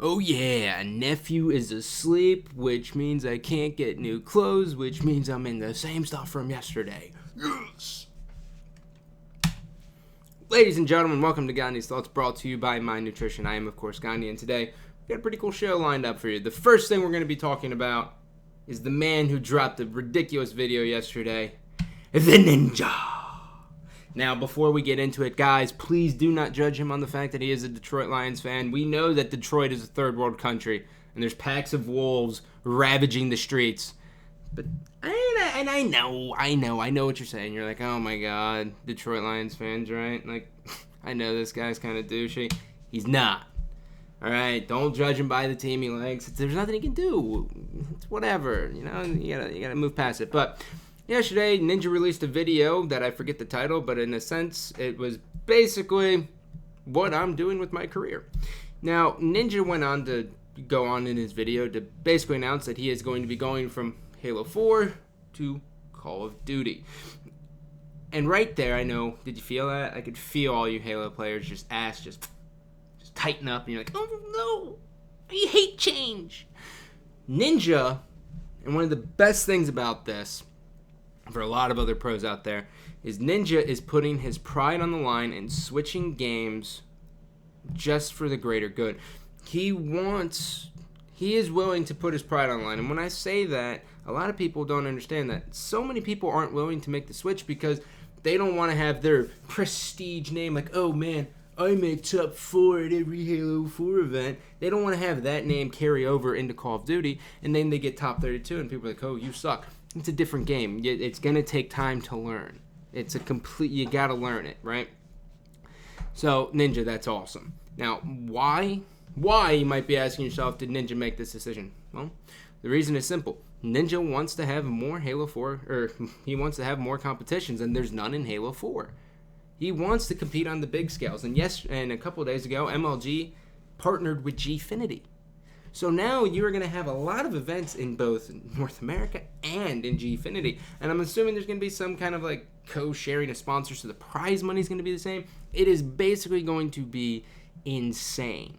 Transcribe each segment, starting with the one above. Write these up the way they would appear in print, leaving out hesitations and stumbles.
Oh yeah, nephew is asleep, which means I can't get new clothes, which means I'm in the same stuff from yesterday. Yes! Ladies and gentlemen, welcome to Gandhi's Thoughts, brought to you by My Nutrition. I am, of course, Gandhi, and today we've got a pretty cool show lined up for you. The first thing we're going to be talking about is the man who dropped a ridiculous video yesterday, the Ninja. Now, before we get into it, guys, please do not judge him on the fact that he is a Detroit Lions fan. We know that Detroit is a third world country, and there's packs of wolves ravaging the streets. But, I know what you're saying. You're like, oh my god, Detroit Lions fans, right? Like, I know this guy's kind of douchey. He's not. Alright, don't judge him by the team he likes. There's nothing he can do. It's whatever, you know, you gotta move past it. But yesterday, Ninja released a video that I forget the title, but in a sense, it was basically what I'm doing with my career. Now, Ninja went on to go on in his video to basically announce that he is going to be going from Halo 4 to Call of Duty. And right there, I know, did you feel that? I could feel all you Halo players just tighten up, and you're like, oh no, I hate change. Ninja, and one of the best things about this, for a lot of other pros out there, is Ninja is putting his pride on the line and switching games just for the greater good. He is willing to put his pride on the line. And when I say that, a lot of people don't understand that. So many people aren't willing to make the switch because they don't want to have their prestige name, like, oh man, I make top 4 at every Halo 4 event. They don't want to have that name carry over into Call of Duty, and then they get top 32, and people are like, oh, you suck. It's a different game. It's going to take time to learn. You got to learn it, right? So, Ninja, that's awesome. Now, why, you might be asking yourself, did Ninja make this decision? Well, the reason is simple. Ninja wants to have more Halo 4, or he wants to have more competitions, and there's none in Halo 4. He wants to compete on the big scales. And a couple of days ago, MLG partnered with Gfinity. So now you're going to have a lot of events in both North America and in Gfinity. And I'm assuming there's going to be some kind of like co-sharing of sponsors, so the prize money is going to be the same. It is basically going to be insane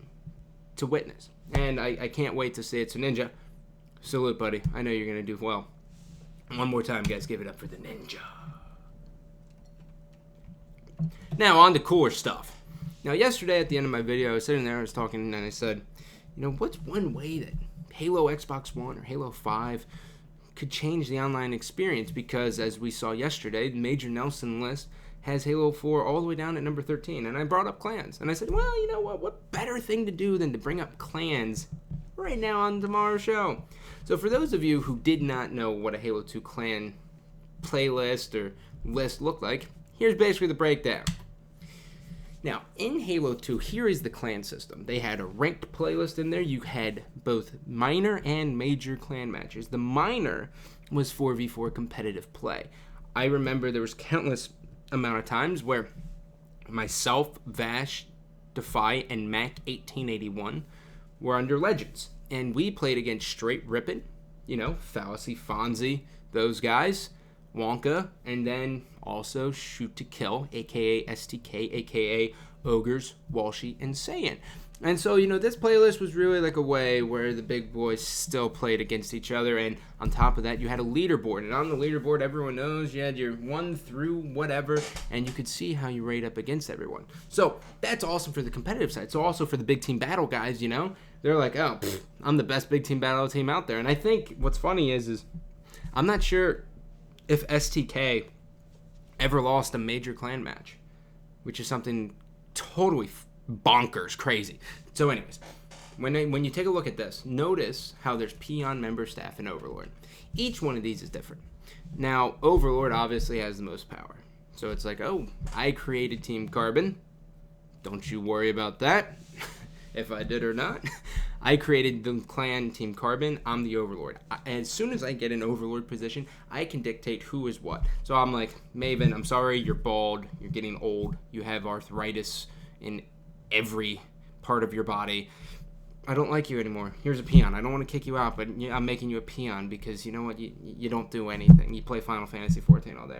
to witness. And I can't wait to see it. So Ninja, salute, buddy. I know you're going to do well. One more time, guys, give it up for the Ninja. Now, on to cooler stuff. Now, yesterday at the end of my video, I was sitting there, I was talking, and I said, you know, what's one way that Halo Xbox One or Halo 5 could change the online experience? Because, as we saw yesterday, the Major Nelson list has Halo 4 all the way down at number 13. And I brought up clans. And I said, well, you know what better thing to do than to bring up clans right now on tomorrow's show? So, for those of you who did not know what a Halo 2 clan playlist or list looked like, here's basically the breakdown. Now, in Halo 2, here is the clan system. They had a ranked playlist in there. You had both minor and major clan matches. The minor was 4v4 competitive play. I remember there was countless amount of times where myself, Vash, Defy, and Mac 1881 were under Legends. And we played against Straight Rippin', Fallacy, Fonzie, those guys, Wonka, and then also Shoot to Kill, aka STK, aka Ogres, Walshy, and Saiyan. And so, this playlist was really like a way where the big boys still played against each other, and on top of that, you had a leaderboard. And on the leaderboard, everyone knows you had your 1 through whatever, and you could see how you rate up against everyone. So, that's awesome for the competitive side. So, also for the big team battle guys, they're like, oh, I'm the best big team battle team out there. And I think what's funny is I'm not sure if STK ever lost a major clan match, which is something totally bonkers crazy. So anyways, when you take a look at this, notice how there's Peon, Member, Staff, and Overlord. Each one of these is different. Now, Overlord obviously has the most power. So it's like, oh, I created Team Carbon. Don't you worry about that, if I did or not. I created the clan Team Carbon. I'm the Overlord. As soon as I get an Overlord position, I can dictate who is what. So I'm like, Maven, I'm sorry, you're bald, you're getting old, you have arthritis in every part of your body. I don't like you anymore. Here's a peon. I don't want to kick you out, but I'm making you a peon because you know what? You don't do anything. You play Final Fantasy 14 all day,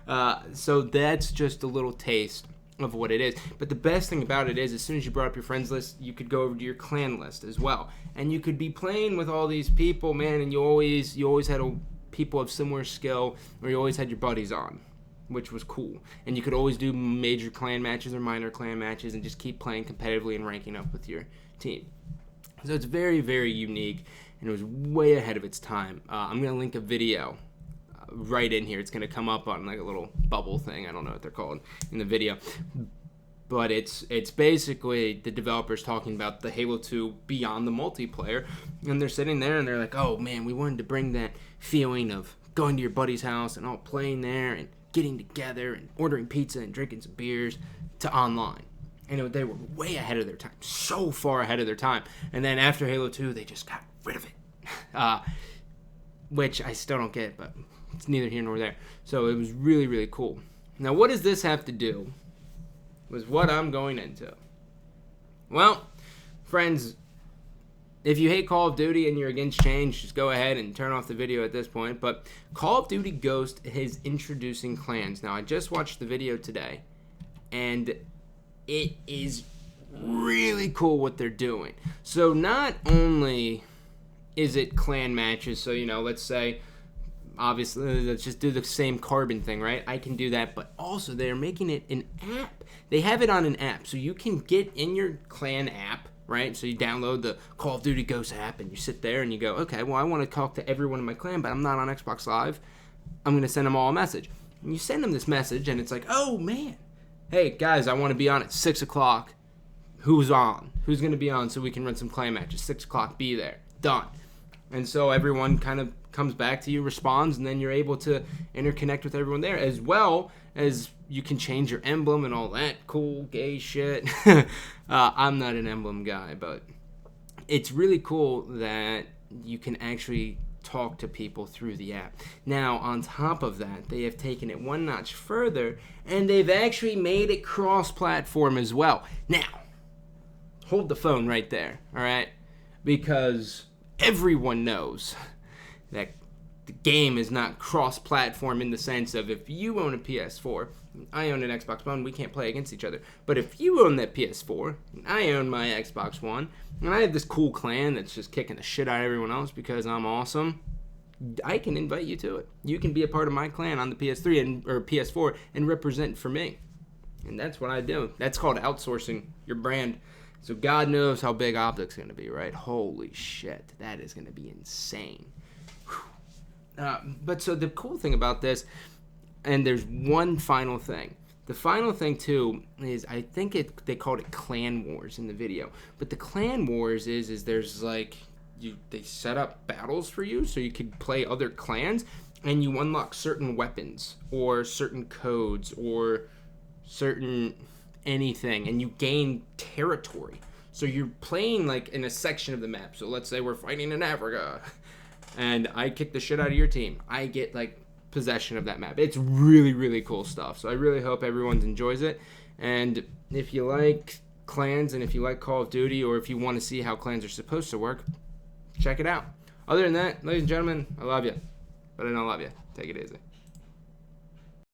right? So that's just a little taste of what it is. But the best thing about it is, as soon as you brought up your friends list, you could go over to your clan list as well, and you could be playing with all these people, man. And you always had people of similar skill, or you always had your buddies on, which was cool. And you could always do major clan matches or minor clan matches and just keep playing competitively and ranking up with your team. So it's very, very unique, and it was way ahead of its time. I'm going to link a video right in here. It's going to come up on like a little bubble thing. I don't know what they're called in the video. But it's basically the developers talking about the Halo 2 beyond the multiplayer. And they're sitting there and they're like, oh man, we wanted to bring that feeling of going to your buddy's house and all playing there and getting together and ordering pizza and drinking some beers to online. And they were way ahead of their time, so far ahead of their time. And then after Halo 2, they just got rid of it, which I still don't get, but it's neither here nor there. So it was really, really cool. Now, what does this have to do with what I'm going into? Well, friends, if you hate Call of Duty and you're against change, just go ahead and turn off the video at this point. But Call of Duty Ghost is introducing clans. Now, I just watched the video today, and it is really cool what they're doing. So not only is it clan matches, so, let's say, obviously, let's just do the same carbon thing, right? I can do that, but also they're making it an app. They have it on an app, so you can get in your clan app, right? So you download the Call of Duty Ghost app, and you sit there and you go, okay, well, I want to talk to everyone in my clan, but I'm not on Xbox Live. I'm going to send them all a message. And you send them this message, and it's like, oh, man. Hey, guys, I want to be on at 6 o'clock. Who's on? Who's going to be on so we can run some clan matches? 6 o'clock, be there. Done. And so everyone kind of comes back to you, responds, and then you're able to interconnect with everyone there, as well as you can change your emblem and all that cool gay shit. I'm not an emblem guy, but it's really cool that you can actually talk to people through the app. Now, on top of that, they have taken it one notch further, and they've actually made it cross-platform as well. Now, hold the phone right there, all right? Because everyone knows that the game is not cross-platform in the sense of if you own a PS4, I own an Xbox One, we can't play against each other. But if you own that PS4, and I own my Xbox One, and I have this cool clan that's just kicking the shit out of everyone else because I'm awesome, I can invite you to it. You can be a part of my clan on the PS3 or PS4 and represent for me. And that's what I do. That's called outsourcing your brand. So God knows how big Optic's going to be, right? Holy shit. That is going to be insane. But so the cool thing about this, and there's one final thing. The final thing, too, is I think they called it Clan Wars in the video. But the Clan Wars is there's like, they set up battles for you so you could play other clans, and you unlock certain weapons or certain codes or certain anything, and you gain territory. So you're playing like in a section of the map. So let's say we're fighting in Africa, and I kick the shit out of your team. I get like possession of that map. It's really, really cool stuff. So I really hope everyone enjoys it. And if you like clans, and if you like Call of Duty, or if you want to see how clans are supposed to work, check it out. Other than that, ladies and gentlemen, I love you. But I don't love you. Take it easy.